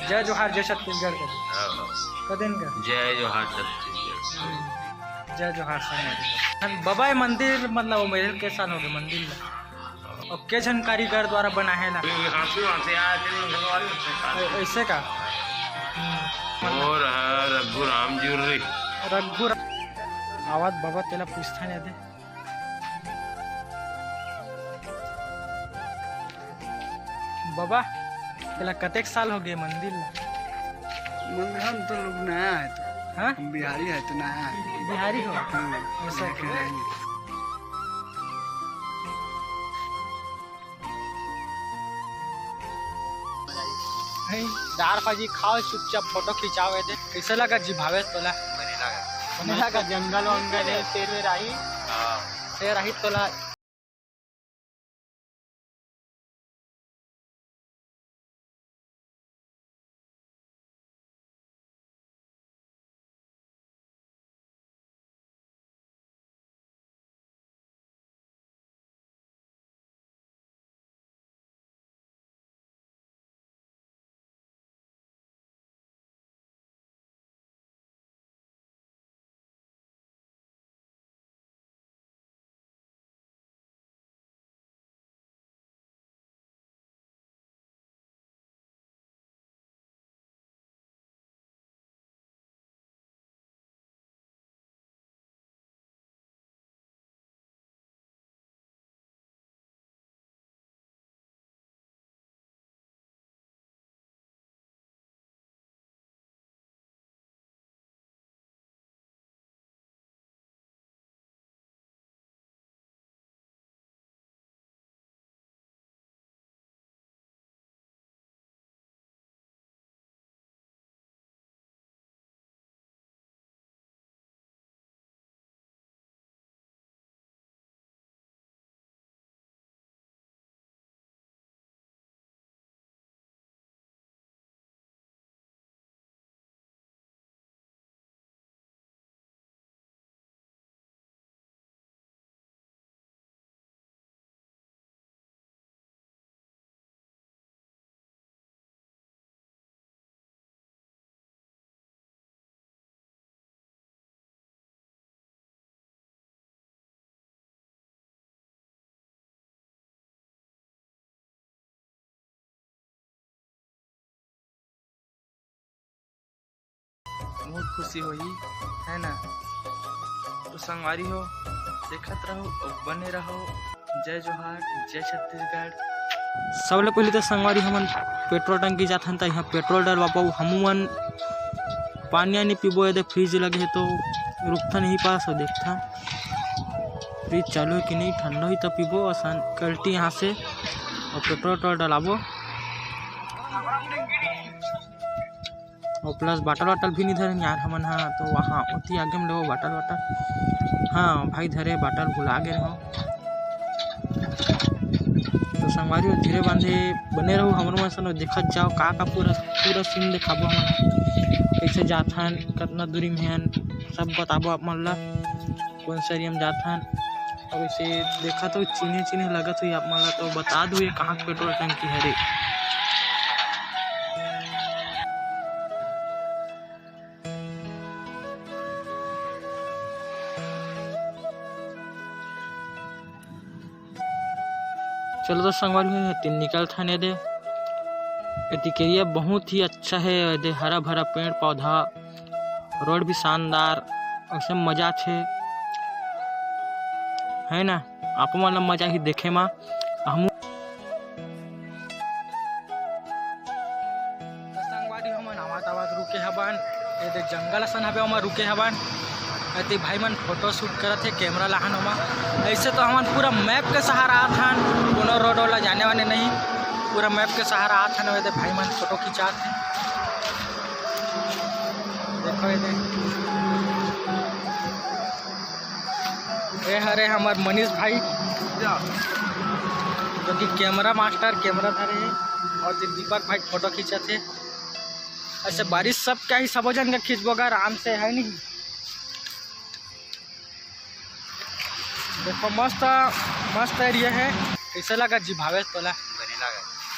जय जोहार जय छत्तीसगढ़ कदिन का जय जोहार छत्तीसगढ़। जय जोहार संग बाबा मंदिर मतलब वो मेरे के सान हो गए मंदिर ला और के जन कारीगर द्वारा बना है ना ऐसे का और रघु राम जी रघु आवाज बाबा तेला पूछता नहीं दे बाबा तेला कतेक साल हो गए मंदिर ला मंदिर हम तो लोग नया है तो हाँ हम बिहारी है तो नया है। बिहारी हो हाँ, ऐसा देखे रहेंगे। दार भाजी खाओ चुपचाप फोटो खिंचावे दे कैसे लगा जी भावेश तोला बने लगा जंगल वंगल है शेर रही तोला बहुत खुशी हुई है ना तो संगवारी हो देखत रहो और बने रहो। जय जोहार जय छत्तीसगढ़। सबले पहले तो संगवारी हमन पेट्रोल टंकी जाथन त यहाँ पेट्रोल डलवा पाऊ हमन पानी नहीं पीबो यदि फ्रिज लगे है तो रुकथा नहीं पास और देखता फ्रिज चालू है कि नहीं ठंडा ही तो पीबो आसान कल्टी यहाँ से और पेट्रोल डलाबो और प्लस बाटल वाटल भी नहीं धरे यार हमन हाँ तो वहाँ उतनी आगे में लो बाटल वाटल हाँ भाई धरे बाटल भुला गए हो तो संगवारी धीरे बांधे बने रहो हमरो मन सन देखत जाओ का पूरा सीन दिखाबो हमन कैसे जाथन कितना दूरी में हन सब बताबो आप मन ला कौन सरिया में जाथन और वैसे देखा तो चीने लगत हुई आप मन ला तो बता दो ये कहाँ पेट्रोल टंकी है रे। चलो तो संगवारी निकल थाने दे टिकेरिया बहुत ही अच्छा है दे हरा भरा पेड़ पौधा रोड भी शानदार ऐसे मजा छे है ना आप मन मजा ही देखे मा हम संगवारी हमन आवाज रुके हबन ये दे जंगल असन हबे ओमा रुके हबन अति भाई मन फोटो शूट करत है कैमरा लाहन ओमा ऐसे तो हमन पूरा मैप के सहारा आत हन कोनो रोड वाला जाने वाले नहीं पूरा मैप के सहारा आत हन वैसे भाई मन फोटो खिंचात है देखो ये हरे हमार मनीष भाई जो कि कैमरा मास्टर कैमरा धरे है और दीपक भाई फोटो खींचत है ऐसे बारिश सब क्या ही सब जन का खींचबो आराम से है नहीं देखो मस्त एरिया है कैसे लगा जी भावेश तोला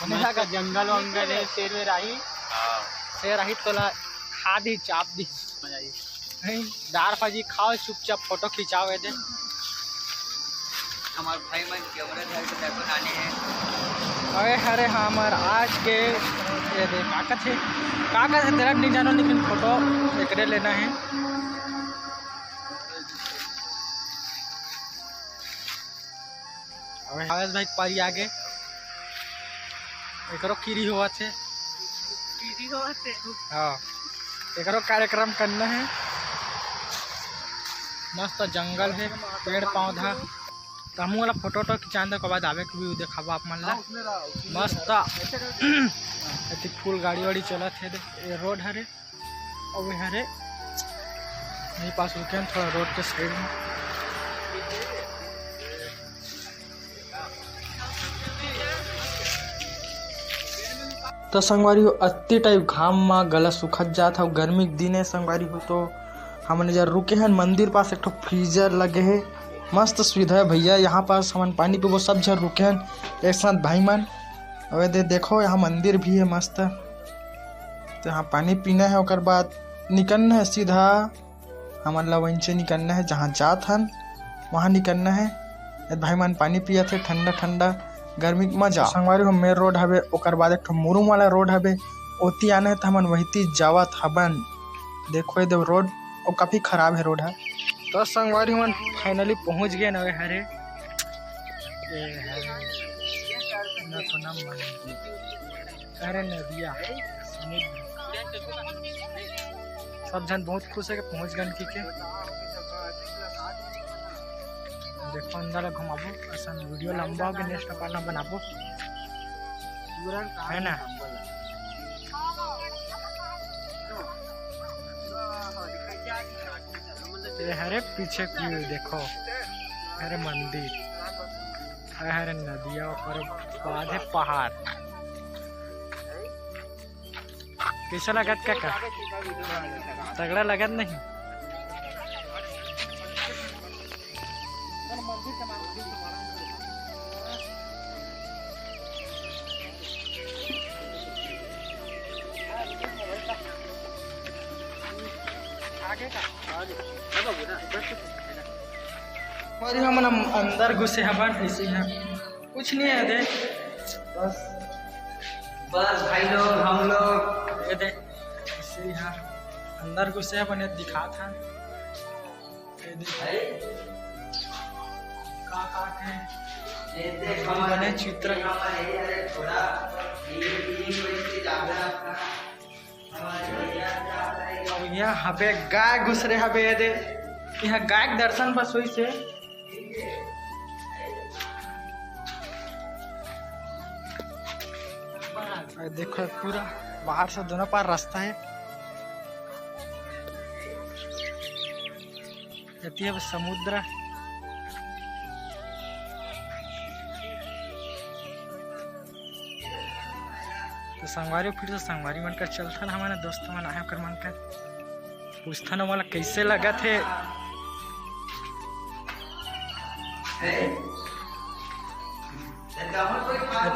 बने लगा जंगल वंगल है शेर वेर आई हाँ से रही तोला खा दी चाप दी नहीं दार भाजी खाओ चुपचाप फोटो खिंचाओ दे हमारे भाई मन कैमरा धर के देखो नानी है अरे अरे हमार आज के ये दे काका थे तेरा नहीं जानो लेकिन फोटो एकरे लेना है। आवेश भाई पारी आगे एकरो कीरी हुआ थे हाँ एकरो कार्यक्रम करना है। मस्त जंगल है पेड़ पौधा तो हम वाला फोटो खिंचाने के बाद आवे के भी देखा आप मन ला मस्त अति फुल गाड़ी वाड़ी चलत है ये रोड हरे और हरे मेरे पास रुके थोड़ा रोड के साइड में तो संगवारी हो अति टाइप घाम में गला सुखत जात हो गर्मी के दिन है संगवारी हो तो हमने जरा रुके हैं मंदिर पास एक फ्रीजर लगे है मस्त सुविधा है भैया यहाँ पास हम पानी पे वो सब जर रुके हैं एक साथ भाई मन अवे देखो यहाँ मंदिर भी है मस्त तो यहाँ पानी पीना है और बाद निकलना है सीधा हमारे वहीं से निकलना है जहाँ जात हन वहाँ निकलना है भाई मन पानी पिया थे ठंडा ठंडा गर्मी के मजा संगवारी हो मेन रोड हवे और बाद एक मुरुम वाला रोड हवे ओती आना है तो हमन वही जावत हबन देखो ये रोड और काफ़ी ख़राब है रोड है तो संगवारी हम फाइनली पहुंच गए ना हरे अरे नदिया सब जन बहुत खुश है कि पहुंच गए के देखो अंदर घुमाबो ऐसा वीडियो लंबा हो गया नेक्स्ट पार्ट बनाबो है ना ये हरे पीछे व्यू देखो हरे मंदिर हरे नदिया और बाद है पहाड़ कैसा लगत का तगड़ा लगत नहीं और हम अंदर घुसे हवन ऐसे ही कुछ नहीं है दे बस भाई लोग हम लोग ये दे ऐसे ही अंदर घुसे हवन दिखा था बने चित्र यहाँ पे गाय घुस रहे हवे दे यहाँ गाय के दर्शन बस हुई से देखो पूरा बाहर से दोनों पार रास्ता है है समुद्र तो संगवारी फिर से संगवारी मन कर चलता ना हमारे दोस्त मन आया कर मन कर पूछता ना वाला कैसे लगा थे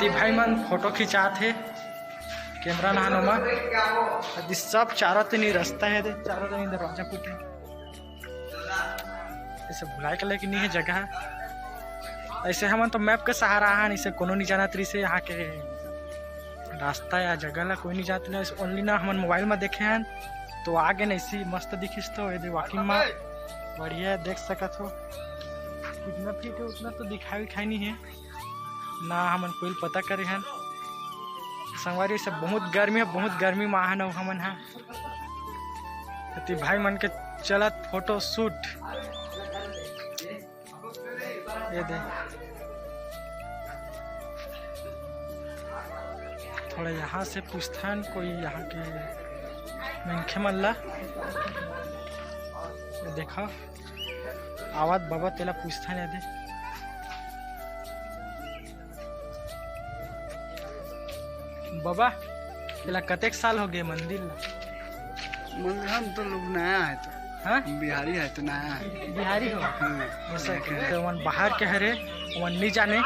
भाई मन फोटो खिंचा थे कैमरा नहानो में सब चारों तीन रास्ता है चारों तीन दरवाजा पुटे ऐसे भुलाए के लेकिन नहीं है जगह ऐसे हम तो मैप के सहारा है इसे कोनो नहीं जाना तरी से यहाँ के रास्ता या जगह ला कोई नहीं जाते ना ओनली ना हम मोबाइल में देखे हैं तो आगे नहीं सी मस्त दिखिस तो ये वॉकिंग में बढ़िया देख सकत हो कितना फीट है उतना तो दिखाई नहीं है ना हमन कोई पता करे हैं संगवारी से बहुत गर्मी में आहन हमन है भाई मन के चलत फोटो शूट ये दे थोड़ा यहाँ से पूछतान कोई यहाँ के मनखे मन ला देखा आवाज बाबा तेला पूछतान है दे बाबा तेला कतेक साल हो गए मंदिर हम तो लोग नया है तो हाँ बिहारी है तो नया है बिहारी हो तो वन बाहर के हरे वन नहीं जाने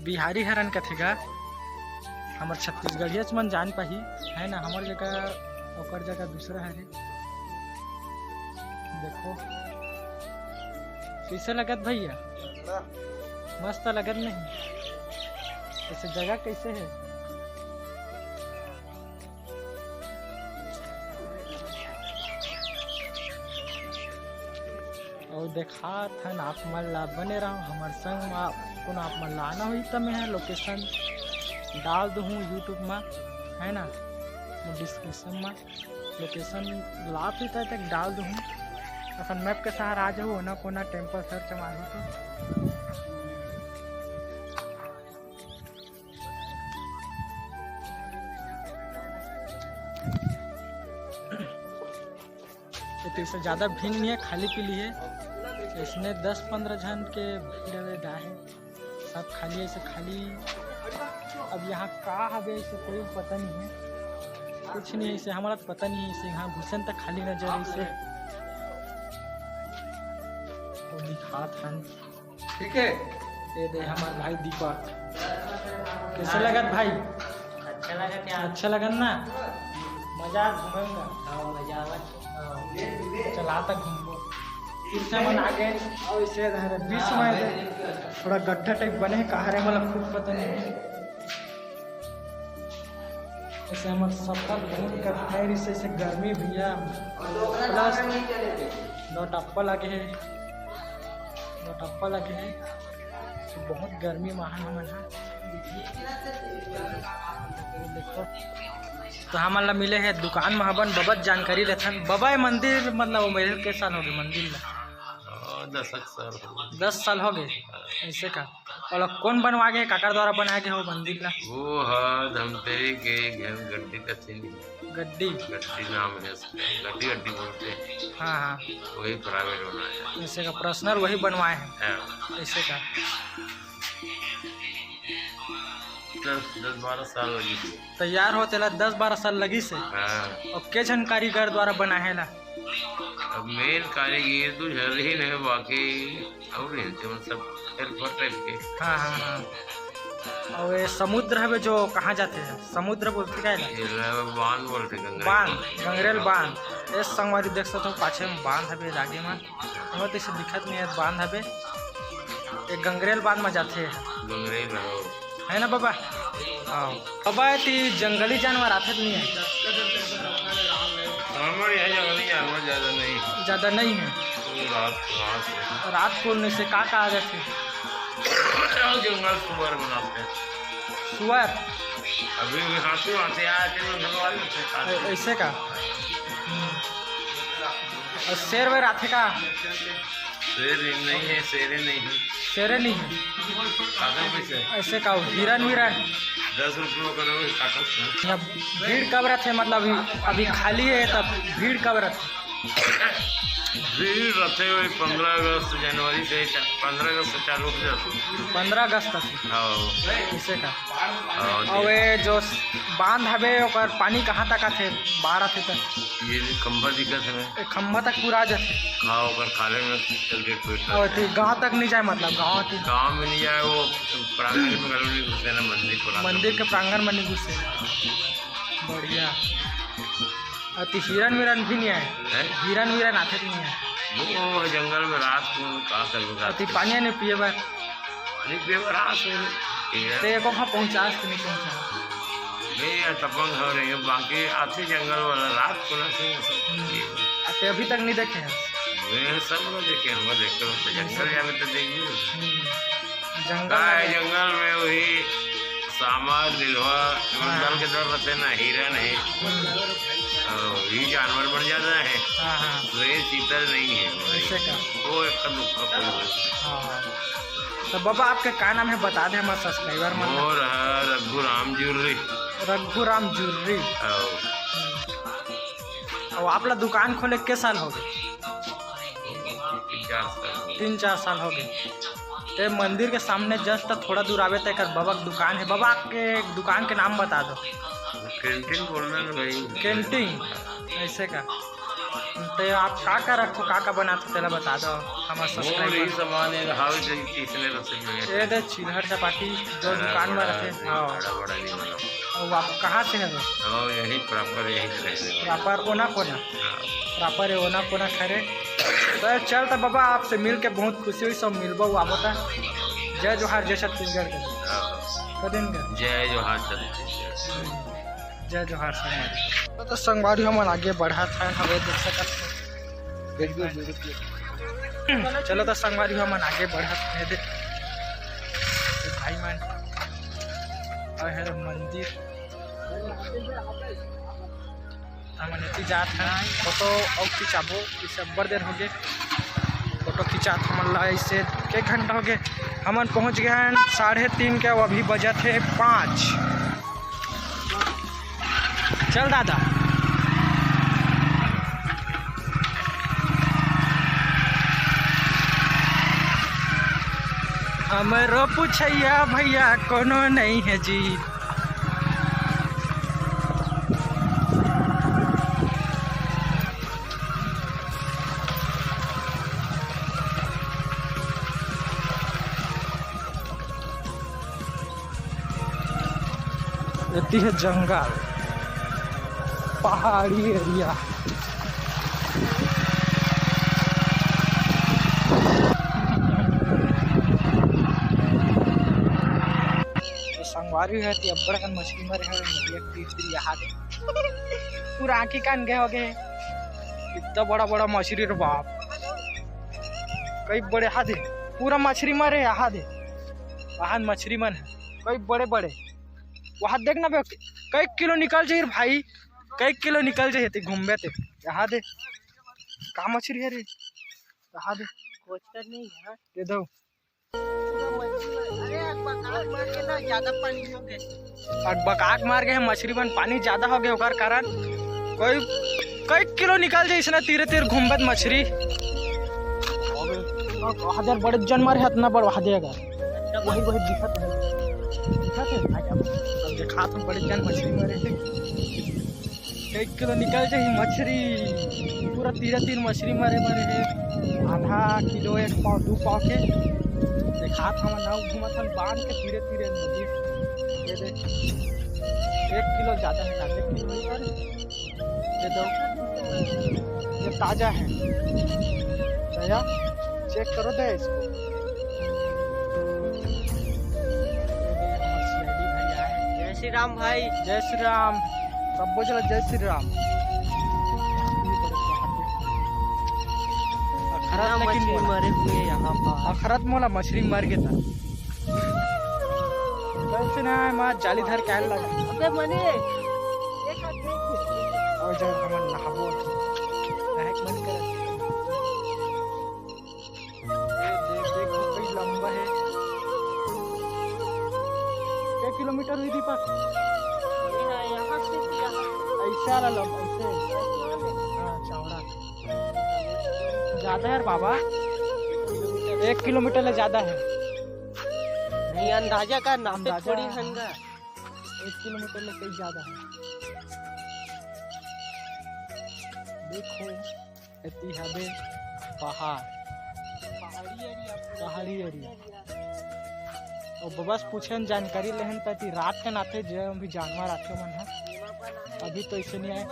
बिहारी हरन कथेगा हमार छत्तीसगढ़िया मन जान पाही है ना, हमार जगह और जगह दूसरा है रे। देखो कैसे लगत भैया, मस्त लगत नहीं? ऐसे जगह कैसे है? और देखा था आप मन ला बने रहो हमार संग में। को आप मन ला आना हुई तब मैं लोकेशन डाल दूँ यूट्यूब में, है ना, डिस्क्रिप्शन में लोकेशन ला भी तक डाल दूँ। अपन मैप के सहारा आ जाओ ना, कोना टेम्पल सर्च मारो तो इससे ज़्यादा भीड़ नहीं है, खाली पीली है। इसमें 10-15 जन के भीड़ है, सब खाली ऐसे खाली। अब यहाँ का हवे इसे कोई पता नहीं है, कुछ नहीं इसे हमारा तो पता नहीं है। इसे यहाँ घुसन तक खाली नजर इसे दिखात हन। ठीक है, ये दे हमारे भाई दीपक। कैसे लगत भाई? अच्छा लगत ना? मजा घूमेंगे? चला तक घूमो फिर से मन आगे। और इसे बीच में थोड़ा गड्ढा टाइप बने कहा रहे, मतलब खुद पता नहीं। ऐसे हमारे सफर घूम कर फिर इसे गर्मी भी है, प्लस 2 टप्पा लगे है, 2 टप्पा लगे है, तो बहुत गर्मी महान हमन है। देखो तो हमारा मिले है दुकान में हबन बबत जानकारी लेथन। बाबा मंदिर मतलब वो मेरे के साल हो गए मंदिर ला? 10 साल हो गए ऐसे का। और कौन बनवा गए, काकर द्वारा बनाया गया हो मंदिर ला? वो है धमतेरी के गड्डी का थी। गड्डी नाम है उसका, गड्डी बोलते हैं। हाँ हाँ, वही प्राइवेट बनाया ऐसे का पर्सनल वही बनवाए हैं है। ऐसे का। 10-12 साल लगी थी तैयार होते ला 10-12 साल लगी से। और के जन कारीगर द्वारा बनाए ला? अब मेन कारीगर तो झर ही नहीं, बाकी और सब हेल्पर टाइप के। हाँ हाँ हाँ। और ये समुद्र है जो कहाँ जाते हैं? समुद्र बोलते क्या है? बांध बोलते, बांध, गंगरेल बांध। ये संगवारी देख सकते हो पाछे में बांध है आगे में, हमें तो इसे दिखत नहीं है बांध है। ये गंगरेल बांध में जाते हैं, गंगरेल है ना बाबा? हाँ बाबा, ती जंगली जानवर आते नहीं है? हमारे यहाँ जंगली जानवर ज़्यादा नहीं है। तो रात को से का आ जाते? जंगल सुअर बनाते हैं। सुअर अभी हाथी आते ऐसे का। और शेर वेर आते का? शेर नहीं है, शेरे नहीं है, शेरे नहीं है ऐसे का। हिरन विरन 10 रुपये करो काटा। भीड़ कब रहते मतलब अभी खाली है तब भीड़ कब रहते? भीड़ रहते हुए 15 अगस्त जनवरी से 15 अगस्त से चालू हो जाते। 15 अगस्त तक ऐसे का। और वे जो बांध हवे और पानी कहाँ तक आते? बाढ़ आते तक ये खंभा दिखत है, खंभा तक पूरा जाते। हाँ और खाले में चल के और गाँव तक नहीं जाए मतलब? गाँव में नहीं जाए, वो प्रांगण में नहीं घुसे ना, मंदिर के प्रांगण में नहीं घुसे। बढ़िया। अति हिरन विरन भी नहीं आए? हिरन विरन आते नहीं है वो जंगल में रात को कहाँ अति पानी नहीं पिए बार? पानी पिए रात को कहाँ पहुँचा नहीं पहुँचा नहीं तपंग हो रही है। बाकी आते जंगल वाला रात को ना से अभी तक नहीं देखे हैं? सब लोग देखे, हम देखते जंगल जाने तो देखिए। जंगल में वही सामार निर्भा जंगल के दर रहते ना, हिरन है ही जानवर बन जाता है। तो ये शीतल नहीं है वो एक तो बाबा आपके क्या नाम है बता दे हमारे सब्सक्राइबर में? और रघुराम जुर्री। रघुराम जुर्री। और आप ला दुकान खोले के साल हो गए? 3-4 साल हो गए। ते मंदिर के सामने जस्ट थोड़ा दूर आवे तक बाबा की दुकान है। बाबा के दुकान के नाम बता दो। कैंटीन बोलना ना भाई, कैंटीन ऐसे का। तो आप का रखो, का बनाते तेला बता दो हमारे सब्सक्राइबर। सामान है ये दे चिल्हर चपाटी जो दुकान में रहते। हाँ और आप कहाँ से हैं? और यही प्रॉपर यही रहने वाले। प्रॉपर ओना कोना, हाँ। प्रॉपर ओना कोना खरे। तो चल तो बाबा आपसे मिल के बहुत खुशी हुई, सब मिलबो आवता। जय जोहार, जय छत्तीसगढ़ के कदिन के जय जोहार छत्तीसगढ़। जय जोहार संगवारी। तो संगवारी हम आगे बढ़ा था हवे देख सकत। चलो तो संगवारी हम आगे बढ़ा थे दे भाई मन और है मंदिर हम नीचे जात हैं। फोटो और खिंचाबो, इसे बड़ देर हो गए फोटो खिंचात हमन ला। इससे एक घंटा हो गए, हमन पहुंच गए हैं 3:30 के। अभी बजत है 5। चल दादा हमरो पूछैया भैया कोनो नहीं है जी। रहती है जंगल, पहाड़ी एरिया। संगवारी है ती अब्बड़ कन मछली मरे है नदिया के तीर यहाँ दे पूरा आँखी कान गए हो गए। इतना बड़ा बड़ा मछली रे बाप, कई बड़े हाथ है पूरा मछली मरे यहाँ दे। वहाँ मछली मन है कई बड़े बड़े, वहाँ देखना बे कई किलो निकल जाए भाई, कई किलो निकल जाए थे घूमबे थे। यहाँ दे का मछली है रे, यहाँ दे कोचर नहीं है। दे दो ज्यादा पानी हो गए, बकाक मार गए मछली मन, पानी ज्यादा हो गए ओकर कारण कोई कई किलो निकल जाए इसने तीरे तीर घूमबत मछली। हजार बड़े जन्म रहे इतना बड़ा वहा देगा वही वही दिखत है देखा तुम बड़े जन मछली मरे थे। कई किलो निकल जाए मछली, पूरा तीरे तीर मछली मरे मरे है। आधा किलो 1 पाव 2 पाव के देखा था हम नाव घूमत हम बांध के तीरे तीरे नदी। ये देख 1 किलो ज्यादा है, आधे किलो यार ये दो, ये ताजा है दया चेक करो दे इसको। जय श्री राम भाई, जय श्री राम, सब बोझल जय श्री राम। मछली मरे हुए यहाँ पर अखरत मोला मछली मर गया था कैसे ना माँ जाली धर के आने लगा। अबे मने और जब हम नहाबो नहाक मन कर देखो कई लंबा है। क्या किलोमीटर हुई दीपक? यहाँ से ऐसा वाला लंबा ऐसे हाँ चौड़ा ज्यादा है बाबा, 1 किलोमीटर ले ज्यादा है। नहीं अंदाजा का नापे थोड़ी हंगा, 1 किलोमीटर ले कई ज्यादा है। देखो इतनी हदे पहाड़, पहाड़ी एरिया और बस पूछन जानकारी लेहन पति रात के नाते जो भी जानवर आते मन है अभी तो ऐसे नहीं आए।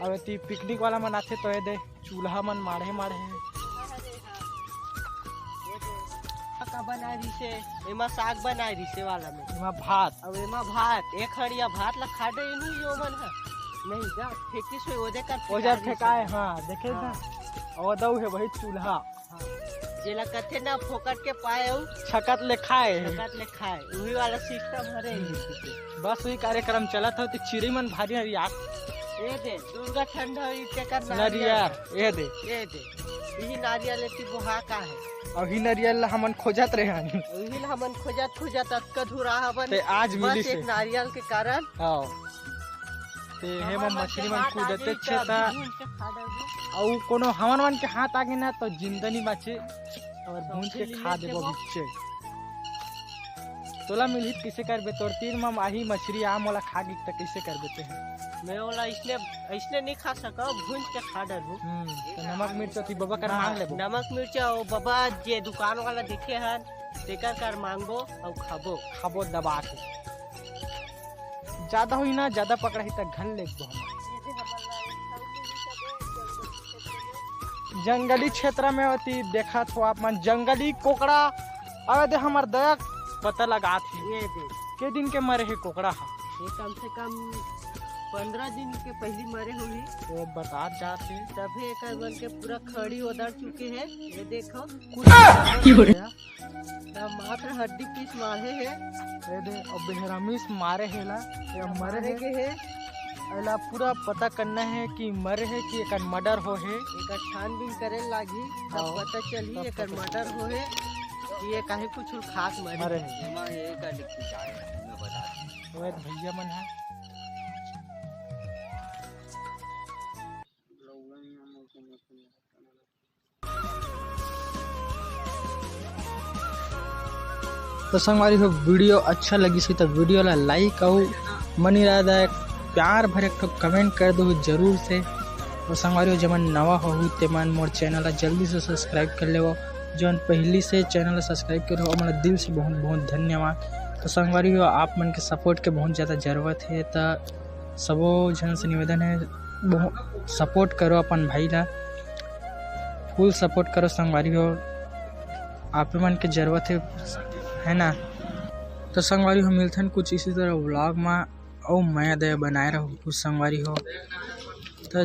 अब ती पिकनिक वाला मन आते तो ये दे चूल्हा मन माढ़े माढ़े है बना रही से एमा साग बना रही से वाला में एमा भात अब एमा भात एक हड़िया भात ला खाडे नहीं जो मन है नहीं जा फेंकी से ओदे कर ओजर फेंकाए। हाँ देखे ना और दऊ है वही चूल्हा जेला कथे ना फोकट के पाए छकत ले खाए छकत ले खाए वही वाला सिस्टम हरे। बस वही कार्यक्रम चला था तो चिड़ी मन भारी है यार। ये दे दुर्गा ठंडा के कर नारियल ये दे यही नारियल लेती बुहा का है और ही नारियल हमन खोजत रहे हन वही हमन खोजत कधुरा हवन ते आज मिली से एक नारियल के कारण। हां ते हे में मछली मन कूदते छे ता और कोनो हमन मन के हाथ आगे ना तो जिंदनी बाचे और भून के खा देबो बिचे तोला मिली कैसे करबे तोर तीर में आही मछली आ मोला खा गिक त कैसे कर देते हैं। मैं वाला इसने नहीं खा सका भून के खा डरबो। तो नमक मिर्च थी बाबा कर मांग लेबो नमक मिर्च और बाबा जे दुकान वाला देखे हन तेकर कर मांगबो और खाबो दबा के ज़्यादा हुई ना, ज़्यादा पकड़ा ही तक घन ले जंगली क्षेत्र में होती देखा तो आप मन जंगली कोकड़ा अबे दे हमार दया पता लगा थी ये देख के दिन के मरे है कोकड़ा हा ये कम से कम 15 दिन के पहली मरे होगी। तो बता जाते तभी एक बन के पूरा खड़ी उधर चुके हैं। ये देखो मात्र हड्डी पीस मारे है। ये दे अब बेहरामीस मारे हेला या मरे के है एला पूरा पता करना है कि मरे है कि एक मर्डर हो है। एक छानबीन करे लागी तब पता चली एक मर्डर हो है कि ये कहीं कुछ खास मरे है। ये का लिखी जाए मैं बता वो भैया मन है तो संगवारी हो वीडियो अच्छा लगी सी तो वीडियो ला लाइक और मनी रहा एक प्यार भरे एक कमेंट कर दो जरूर से। और संगवारी हो जमन नवा हो ते मन मोर चैनल जल्दी से सब्सक्राइब कर ले जौन पहली से चैनल सब्सक्राइब करो और मेरा दिल से बहुत बहुत धन्यवाद। तो संगवारी हो आप मन के सपोर्ट के बहुत ज़्यादा ज़रूरत है तो सबो जन से निवेदन है बहुत सपोर्ट करो अपन भाई ला फुल सपोर्ट करो। संगवारी हो आप मन के ज़रूरत है ना। तो संगवारी हो मिलते हैं कुछ इसी तरह व्लॉग में और मैं दे बनाए रहूँ कुछ संगवारी हो। तो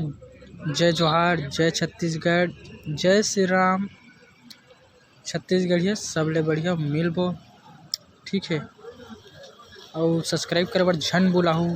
जय जोहार, जय छत्तीसगढ़, जय श्री राम। छत्तीसगढ़िया सबले बढ़िया मिलबो ठीक है और सब्सक्राइब करे बर झन बुलाहू।